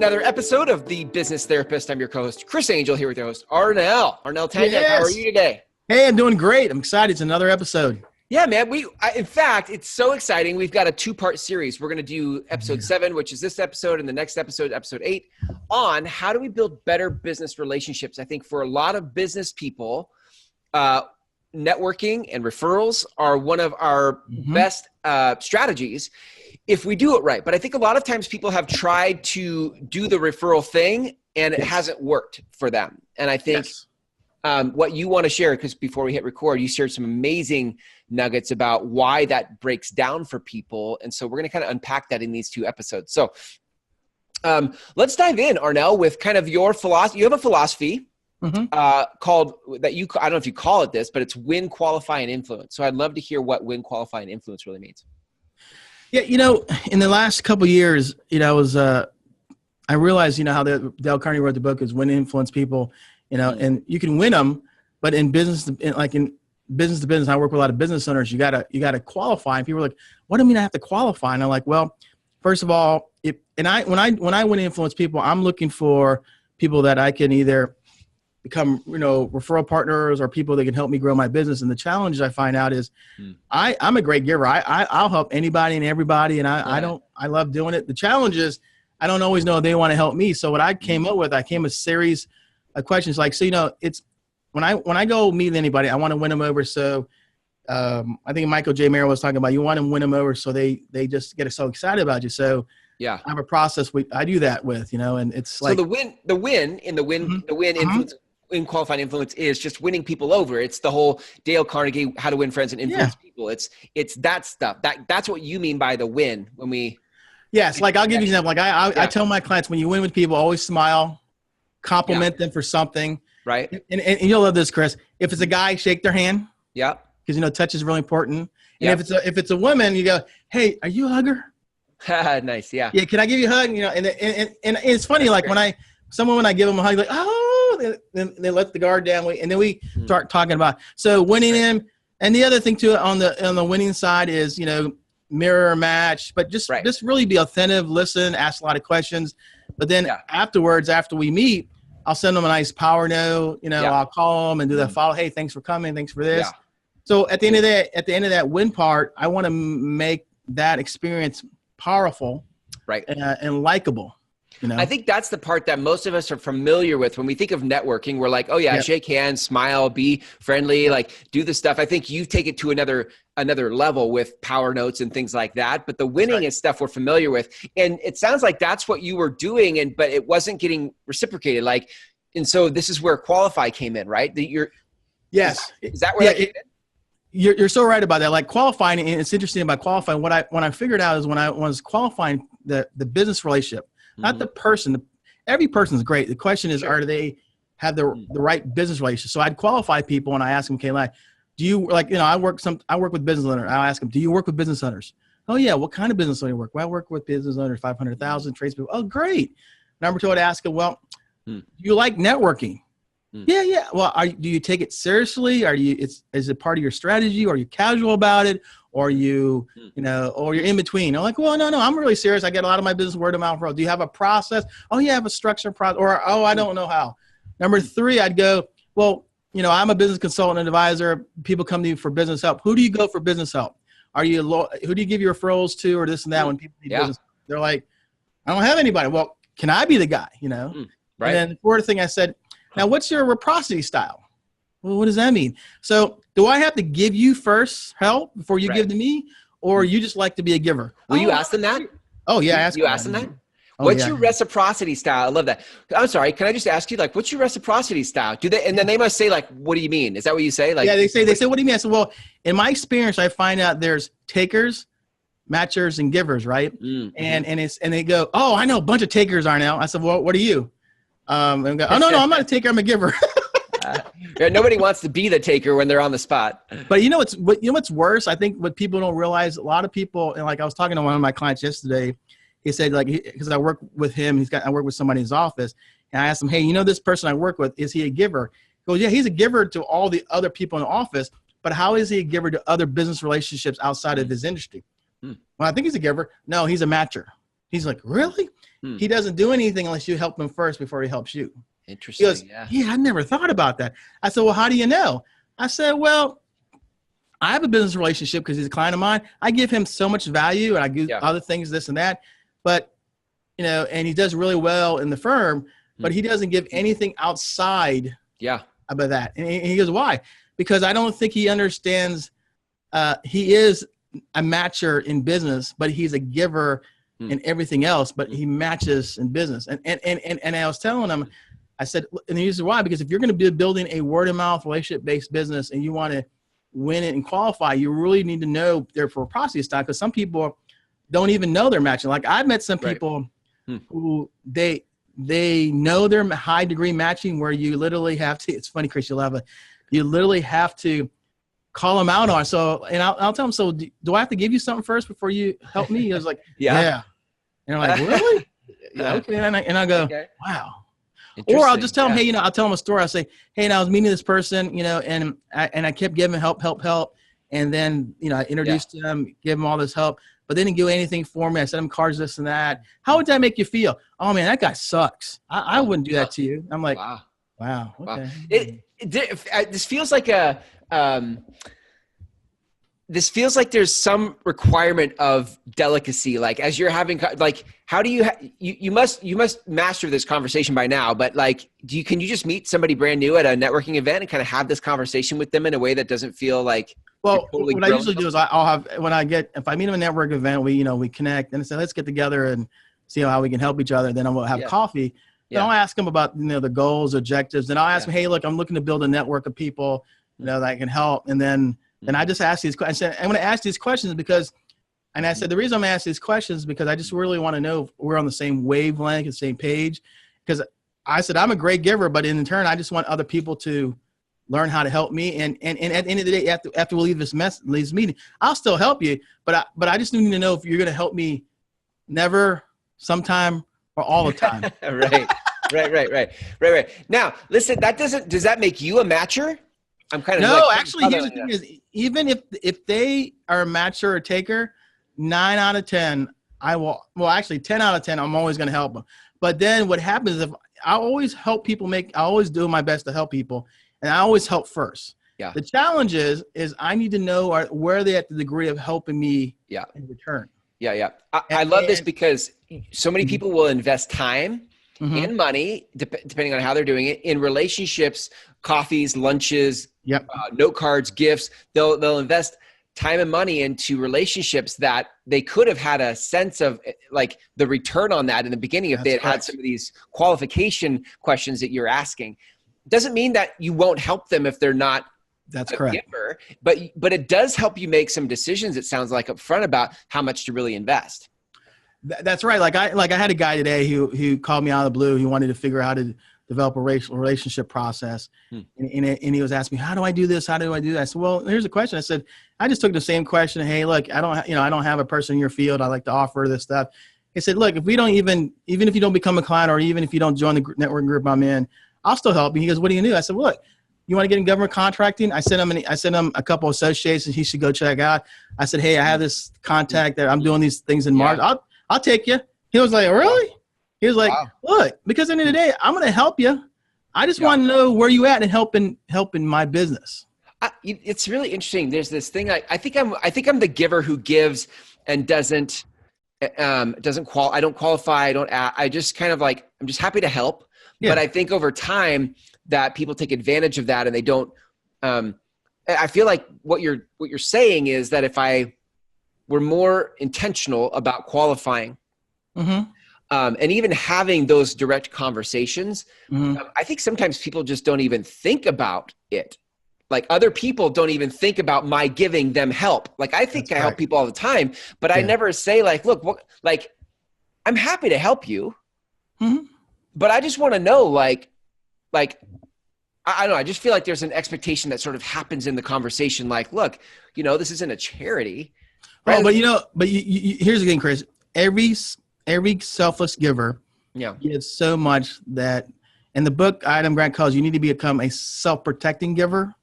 another episode of The Business Therapist. I'm your co-host, Chris Angel, here with your host, Arnell Tanyag. Yes. How are you today? Hey, I'm doing great. I'm excited. It's another episode. Yeah, man. In fact, it's so exciting. We've got a two-part series. We're going to do episode 7, which is this episode, and the next episode, episode 8, on how do we build better business relationships. I think for a lot of business people, networking and referrals are one of our best strategies if we do it right. But I think a lot of times people have tried to do the referral thing and it hasn't worked for them. And I think what you want to share, because before we hit record, you shared some amazing nuggets about why that breaks down for people. And so we're going to kind of unpack that in these 2 episodes. So let's dive in, Arnell, with kind of your philosophy. You have a philosophy called that I don't know if you call it this, but it's win, qualify, and influence. So I'd love to hear what win, qualify, and influence really means. Yeah, in the last couple of years, I realized, how Dale Carnegie wrote the book is Win, Influence People, and you can win them, but in business, in business to business, I work with a lot of business owners. You gotta qualify. And people are like, what do you mean I have to qualify? And I'm like, well, first of all, when I win influence people, I'm looking for people that I can either become, referral partners or people that can help me grow my business. And the challenge I find out is I'm a great giver. I'll help anybody and everybody. And I love doing it. The challenge is I don't always know if they want to help me. So what I came up with, a series of questions like, it's when I go meet anybody, I want to win them over. So I think Michael J. Merrill was talking about, you want to win them over so they just get so excited about you. So I have a process I do that with, and it's like, so the win influence, in qualified influence is just winning people over. It's the whole Dale Carnegie, how to win friends and influence people. It's that stuff. That's what you mean by the win when we. Yes. Like I'll give you an example. Like I tell my clients, when you win with people, always smile, compliment them for something. Right. And you'll love this, Chris. If it's a guy, shake their hand. Yeah. Because, touch is really important. And if it's a woman, you go, hey, are you a hugger? Nice. Yeah. Yeah. Can I give you a hug? And it's funny. Like when I give them a hug, like, oh, they let the guard down. And then we start talking about, so winning them. And the other thing too, on the winning side is, mirror match, but just really be authentic, listen, ask a lot of questions. But then afterwards, after we meet, I'll send them a nice power note, I'll call them and do that follow. Hey, thanks for coming. Thanks for this. Yeah. So at the end of that win part, I want to make that experience powerful, and likable. I think that's the part that most of us are familiar with. When we think of networking, we're like, oh yeah, shake hands, smile, be friendly, like do the stuff. I think you take it to another level with power notes and things like that. But the winning is stuff we're familiar with. And it sounds like that's what you were doing, but it wasn't getting reciprocated. And so this is where qualify came in, right? Yes. Is that where that came in? You're so right about that. Like qualifying, and it's interesting about qualifying. What I figured out is when I was qualifying the business relationship, not the person. Every person is great. The question is, are they have the right business relationship? So I'd qualify people and I ask them, okay, like, do you I work with business owners. I'll ask them, do you work with business owners? Oh yeah. What kind of business owner you work? Well, I work with business owners, 500,000 tradespeople. Oh, great. Number 2, I'd ask them, well, do you like networking? Yeah. Well, do you take it seriously? Is it part of your strategy? Are you casual about it? Or you or you're in between? I'm like, well, no, I'm really serious. I get a lot of my business word of mouth. Do you have a process? Oh, yeah, I have a structured process. Or, oh, I don't know how. Number 3, I'd go, well, I'm a business consultant and advisor. People come to you for business help. Who do you go for business help? Who do you give your referrals to or this and that when people need business? They're like, I don't have anybody. Well, can I be the guy, Right. And then the 4th thing I said, now what's your reciprocity style? Well, what does that mean? So do I have to give you first help before you give to me? Or you just like to be a giver? Will you ask them that? Oh, yeah. You ask them that? What's your reciprocity style? I love that. I'm sorry. Can I just ask you, what's your reciprocity style? And then they must say, what do you mean? Is that what you say? They say, what do you mean? I said, well, in my experience, I find out there's takers, matchers, and givers, right? And they go, oh, I know a bunch of takers are now. I said, well, what are you? And go, oh, no, I'm not a taker. I'm a giver. Nobody wants to be the taker when they're on the spot. But what's worse? I think what people don't realize, a lot of people, and I was talking to one of my clients yesterday, he said, because I work with him, I work with somebody in his office, and I asked him, hey, this person I work with, is he a giver? He goes, yeah, he's a giver to all the other people in the office, but how is he a giver to other business relationships outside of his industry? Well, I think he's a giver. No, he's a matcher. He's like, really? Hmm. He doesn't do anything unless you help him first before he helps you. Interesting. He goes, yeah, I never thought about that. I said, well, how do you know? I said, well, I have a business relationship because he's a client of mine. I give him so much value and I do other things, this and that. But, and he does really well in the firm, but he doesn't give anything outside about that. And he goes, why? Because I don't think he understands. He is a matcher in business, but he's a giver in everything else, but he matches in business. And I was telling him, I said, and he said, why? Because if you're going to be building a word of mouth relationship-based business and you want to win it and qualify, you really need to know their reciprocity style, because some people don't even know they're matching. Like I've met some people who they know they're high degree matching, where you literally have to, it's funny, Chris, you literally have to call them out on. So, and I'll tell them, so do I have to give you something first before you help me? I was like, yeah. And they're like, really? Okay. And I go, wow. Or I'll just tell them, hey, I'll tell them a story. I'll say, hey, I was meeting this person, and I kept giving help. And then, I introduced them, give them all this help, but they didn't do anything for me. I sent them cards, this and that. How would that make you feel? Oh man, that guy sucks. I wouldn't do that to you. I'm like, wow. Okay. This feels like this feels like there's some requirement of delicacy. Like as you're having, like, how do you must master this conversation by now, but like, can you just meet somebody brand new at a networking event and kind of have this conversation with them in a way that doesn't feel like, well, what I usually do is if I meet them at a network event, we connect and I say, let's get together and see how we can help each other. Then we'll have coffee. Then I'll ask them about, the goals, objectives. And I'll ask them, hey, look, I'm looking to build a network of people, that can help. And then I just ask these questions. I'm going to ask these questions because, and I said, the reason I'm asking these questions is because I just really want to know if we're on the same wavelength, the same page. Because I said, I'm a great giver, but in turn, I just want other people to learn how to help me. And at the end of the day, after we leave this meeting, I'll still help you. But I just need to know if you're going to help me never, sometime, or all the time. Right. Now, listen, does that make you a matcher? I'm kind of no, actually, here's the thing is, even if they are a matcher or a taker, 9 out of 10, actually 10 out of 10, I'm always going to help them. But then what happens is I always help people I always do my best to help people, and I always help first. Yeah. The challenge is I need to know where they at the degree of helping me in return. Yeah. I love this because so many people will invest time and money, depending on how they're doing it, in relationships, coffees, lunches, note cards, gifts. They'll invest time and money into relationships that they could have had a sense of like the return on that in the beginning if they had some of these qualification questions that you're asking. Doesn't mean that you won't help them if they're not giver, but it does help you make some decisions, it sounds like, up front about how much to really invest. That's right. Like I had a guy today who called me out of the blue. He wanted to figure out how to develop a relationship process. And he was asking me, how do I do this? How do I do that? I said, well, here's a question. I said, I just took the same question. Hey, look, I don't have a person in your field. I like to offer this stuff. He said, look, if we don't even if you don't become a client, or even if you don't join the networking group I'm in, I'll still help you. He goes, what do you do? I said, well, look, you want to get in government contracting? I sent him a couple of associations he should go check out. I said, hey, I have this contact that I'm doing these things in March. I'll take you. He was like, really? He was like, look, because at the end of the day, I'm going to help you. I just want to know where you at and helping my business. It's really interesting. There's this thing. I think I'm the giver who gives and doesn't I don't qualify. I just kind of like, I'm just happy to help. Yeah. But I think over time that people take advantage of that and they don't, I feel like what you're saying is that if we're more intentional about qualifying and even having those direct conversations, I think sometimes people just don't even think about it. Like other people don't even think about my giving them help. Like I think I help people all the time, but I never say like, look, I'm happy to help you, but I just want to know like, I don't know. I just feel like there's an expectation that sort of happens in the conversation. Like, look, this isn't a charity. Right? Oh, but here's the thing, Chris. Every selfless giver gives so much that in the book Adam Grant calls, you need to become a self-protecting giver.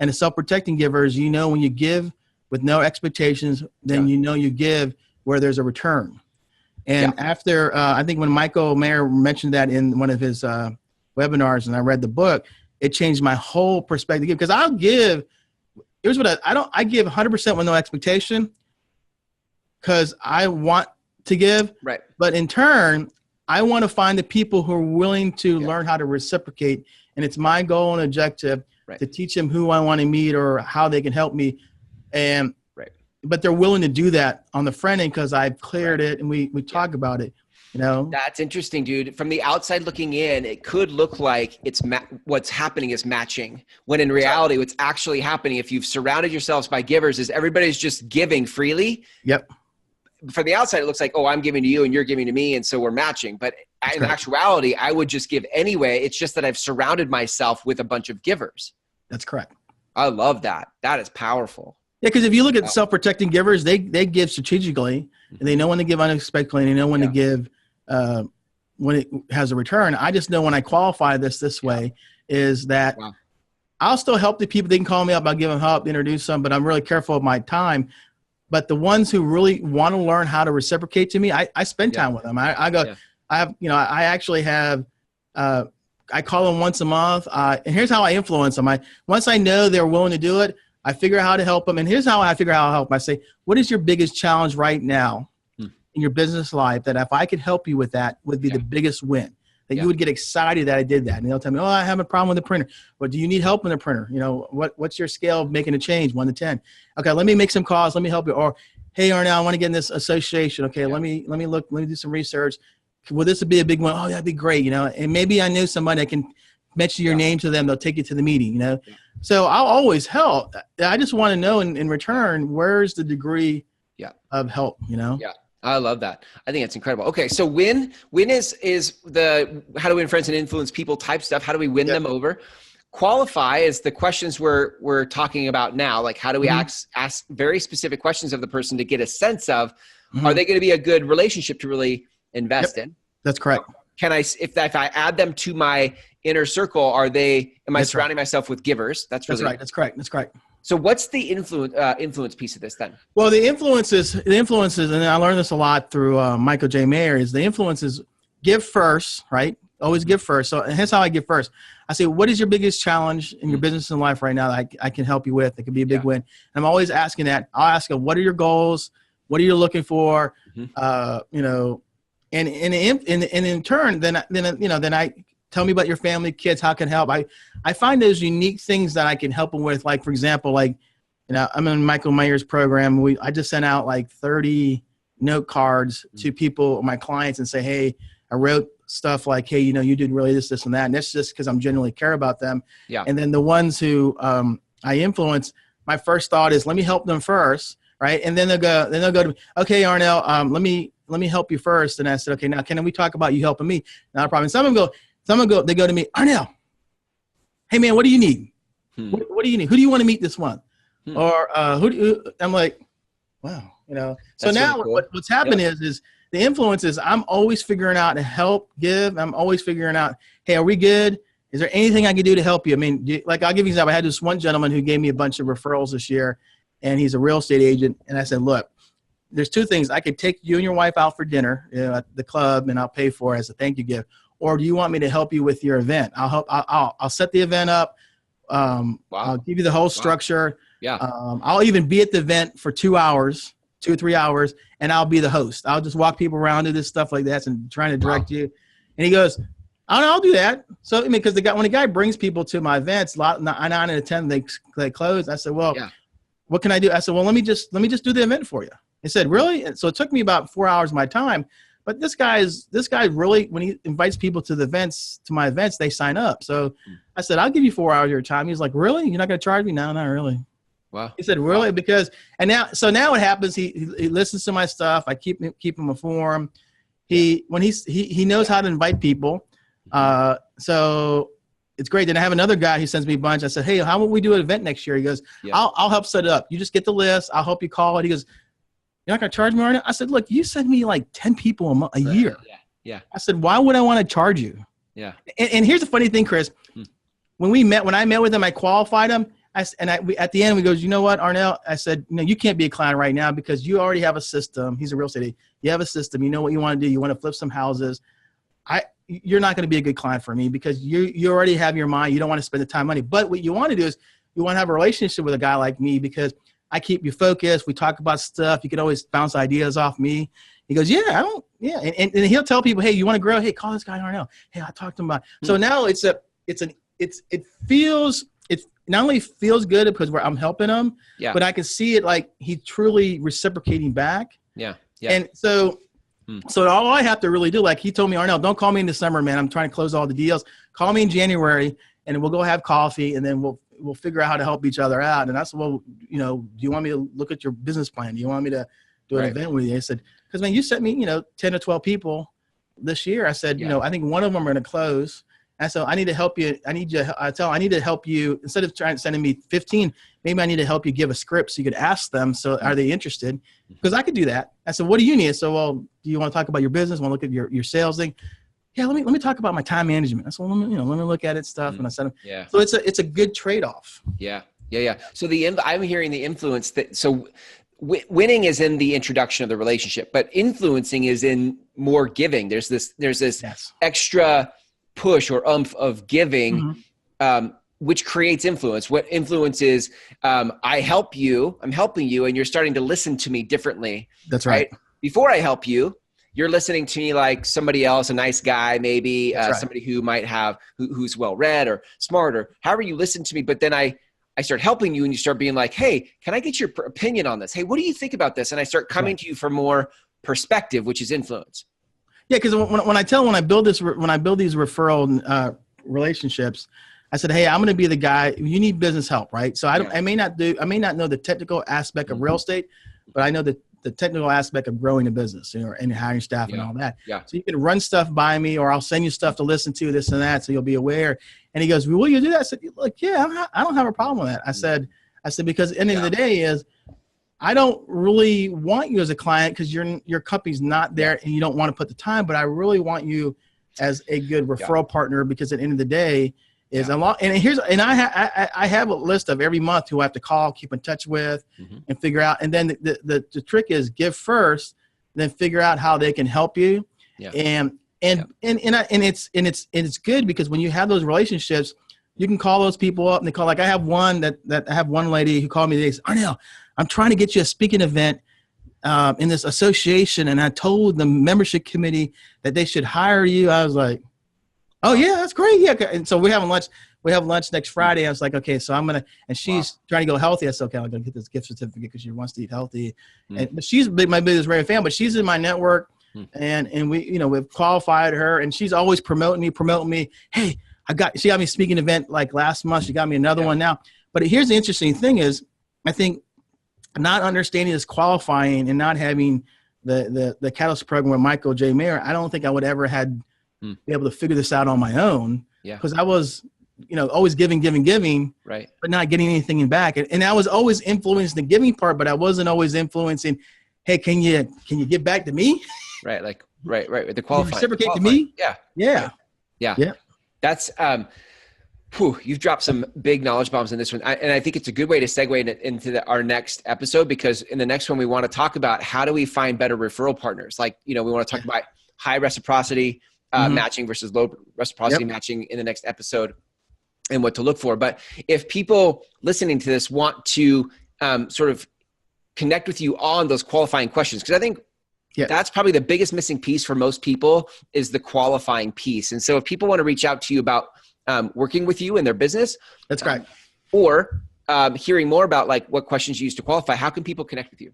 And a self-protecting giver is, when you give with no expectations, then you give where there's a return. And after, I think when Michael Mayer mentioned that in one of his webinars and I read the book, it changed my whole perspective. Because I'll give, here's what I give 100% with no expectation because I want to give. Right. But in turn, I want to find the people who are willing to learn how to reciprocate. And it's my goal and objective to teach them who I want to meet or how they can help me. And but they're willing to do that on the front end because I've cleared it and we talk about it, you know. That's interesting, dude. From the outside looking in, it could look like it's what's happening is matching, when in reality, what's actually happening, if you've surrounded yourselves by givers, is everybody's just giving freely. Yep. From the outside, it looks like, oh, I'm giving to you and you're giving to me, and so we're matching. But in actuality, I would just give anyway. It's just that I've surrounded myself with a bunch of givers. That's correct. I love that. That is powerful. Yeah, because if you look at self-protecting givers, they give strategically, and they know when to give unexpectedly, and they know when to give when it has a return. I just know when I qualify this way is that I'll still help the people. They can call me up. I'll give them help, introduce them, but I'm really careful of my time. But the ones who really want to learn how to reciprocate to me, I spend time with them. I go, I have, you know, I actually have, I call them once a month. And here's how I influence them. Once I know they're willing to do it, I figure out how to help them. And here's how I figure out how to help them. I say, what is your biggest challenge right now in your business life that if I could help you with that would be the biggest win? That you would get excited that I did that. And they'll tell me, oh, I have a problem with the printer. Well, do you need help with the printer? You know, what's your scale of making a change, 1 to 10? Okay, let me make some calls. Let me help you. Or, hey, Arnell, I want to get in this association. Okay, let me look. Let me do some research. Well, this would be a big one. Oh, that'd be great. You know, and maybe I knew somebody that can mention your name to them. They'll take you to the meeting, you know. So I'll always help. I just want to know in return, where's the degree of help, you know? Yeah. I love that. I think it's incredible. Okay. So win is the how to win friends and influence people type stuff. How do we win them over? Qualify is the questions we're talking about now. Like, how do we ask very specific questions of the person to get a sense of, are they going to be a good relationship to really invest in? That's correct. Can I, if I add them to my inner circle, am I surrounding myself with givers? That's right. That's correct. So what's the influence piece of this then? Well, the influences, and I learned this a lot through Michael J. Mayer, is the influences give first, right? Always give first. So here's how I give first. I say, what is your biggest challenge in your business and life right now that I can help you with? It could be a big win. And I'm always asking that. I'll ask them, what are your goals? What are you looking for? You know, and in turn, then I tell me about your family, kids, how can I help? I find those unique things that I can help them with. Like, for example, like, you know, I'm in Michael Mayer's program. I just sent out like 30 note cards to people, my clients, and say, hey, I wrote stuff like, hey, you know, you did really this, and that. And that's just because I'm genuinely care about them. Yeah. And then the ones who I influence, my first thought is, let me help them first. Right. And then they'll go to me, okay, Arnell, let me help you first. And I said, okay, now can we talk about you helping me? Not a problem. Some of them they go to me, Arnell, hey man, what do you need? What do you need? Who do you want to meet this month? Or I'm like, wow, you know. So that's now really cool. What's happened is the influences, I'm always figuring out to help give. I'm always figuring out, hey, are we good? Is there anything I can do to help you? I mean, like, I'll give you an example. I had this one gentleman who gave me a bunch of referrals this year, and he's a real estate agent. And I said, look, there's two things. I could take you and your wife out for dinner, you know, at the club, and I'll pay for it as a thank you gift. Or do you want me to help you with your event? I'll set the event up. I'll give you the whole structure. Yeah. I'll even be at the event for 2 or 3 hours, and I'll be the host. I'll just walk people around, do this stuff like that, and trying to direct you. And he goes, I'll do that. So, I mean, because when a guy brings people to my events, 9 out of 10, they close. I said, well, what can I do? I said, well, let me just do the event for you. He said, really? And so it took me about 4 hours of my time. But this guy really, when he invites people to my events, they sign up. So I said, I'll give you 4 hours of your time. He's like, really? You're not going to charge me? No, not really. Wow. He said, really? Because, so now what happens, he listens to my stuff. I keep him informed. He knows how to invite people. So it's great. Then I have another guy who sends me a bunch. I said, hey, how about we do an event next year? He goes, I'll help set it up. You just get the list. I'll help you call it. He goes, you're not going to charge me right now? I said, look, you send me like 10 people a year. Yeah. I said, why would I want to charge you? Yeah. And here's the funny thing, Chris. When I met with him, I qualified him. at the end, we goes, you know what, Arnell? I said, you can't be a client right now because you already have a system. He's a real estate agent. You have a system. You know what you want to do. You want to flip some houses. You're not going to be a good client for me because you already have your mind. You don't want to spend the time, money. But what you want to do is you want to have a relationship with a guy like me because I keep you focused. We talk about stuff. You can always bounce ideas off me. He goes, yeah. And he'll tell people, hey, you want to grow? Hey, call this guy Arnell. Hey, I talked to him about. So now it not only feels good because I'm helping him, but I can see it like he's truly reciprocating back. Yeah. And so all I have to really do, like he told me, Arnell, don't call me in December, man. I'm trying to close all the deals. Call me in January and we'll go have coffee and then we'll figure out how to help each other out. And that's, well, do you want me to look at your business plan? Do you want me to do an event with you? I said, because man, you sent me, 10 or 12 people this year. I said, I think one of them are going to close. And so I need to help you. I need to help you instead of sending me 15, maybe I need to help you give a script so you could ask them. So are they interested? Because I could do that. I said, what do you need? So, well, do you want to talk about your business? Want to look at your sales thing? Yeah, let me talk about my time management. I said, well, let me look at it stuff. And I said, so it's a good trade-off. Yeah. So I'm hearing the influence winning is in the introduction of the relationship, but influencing is in more giving. There's this extra push or oomph of giving, which creates influence. What influence is, I'm helping you, and you're starting to listen to me differently. That's right. Before I help you, you're listening to me like somebody else, a nice guy, maybe somebody who might have, who's well-read or smart or however you listen to me. But then I start helping you and you start being like, hey, can I get your opinion on this? Hey, what do you think about this? And I start coming to you for more perspective, which is influence. Yeah, because when I build these referral relationships, I said, hey, I'm going to be the guy. You need business help, right? So I may not know the technical aspect of real estate, but I know the technical aspect of growing a business, and hiring staff and all that. Yeah. So you can run stuff by me, or I'll send you stuff to listen to, this and that, so you'll be aware. And he goes, well, will you do that? I said, look, yeah, I don't have a problem with that. I said because at the end of the day is, I don't really want you as a client because your company's not there and you don't want to put the time, but I really want you as a good referral partner because at the end of the day is a lot. And I have a list of every month who I have to call, keep in touch with, and figure out. And then the trick is give first, then figure out how they can help you. Yeah. And it's good because when you have those relationships, you can call those people up and they call, like I have one lady who called me today. Says, Arnell, I'm trying to get you a speaking event in this association. And I told the membership committee that they should hire you. I was like, oh yeah, that's great. Yeah. And so we have lunch next Friday. I was like, okay, so and she's trying to go healthy. I said, okay, I'm going to get this gift certificate because she wants to eat healthy. But she's my biggest radio fan, but she's in my network and we, we've qualified her and she's always promoting me. Hey, she got me a speaking event like last month. She got me another one now. But here's the interesting thing is, I think not understanding this qualifying and not having the Catalyst program with Michael J. Mayer, I don't think I would ever be able to figure this out on my own. Yeah. Because I was, always giving, right, but not getting anything in back. And I was always influencing the giving part, but I wasn't always influencing, hey, can you get back to me? Right. Like, right. With the qualifying. Reciprocate to me? Yeah. That's, you've dropped some big knowledge bombs in this one. And I think it's a good way to segue into our next episode, because in the next one, we want to talk about how do we find better referral partners? Like, we want to talk about high reciprocity matching versus low reciprocity matching in the next episode and what to look for. But if people listening to this want to sort of connect with you on those qualifying questions, because I think that's probably the biggest missing piece for most people is the qualifying piece. And so if people want to reach out to you about working with you in their business, that's great. Or hearing more about like what questions you use to qualify, how can people connect with you?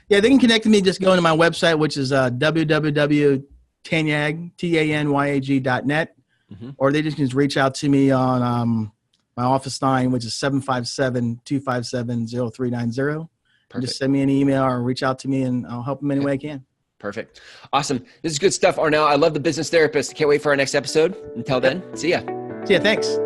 Yeah, they can connect with me just going to my website, which is www.tanyag.net, or they just reach out to me on my office line, which is 757-257-0390. Just send me an email or reach out to me and I'll help them any way I can. Perfect. Awesome. This is good stuff, Arnell. I love The Business Therapist. Can't wait for our next episode. Until then, see ya. See ya. Thanks.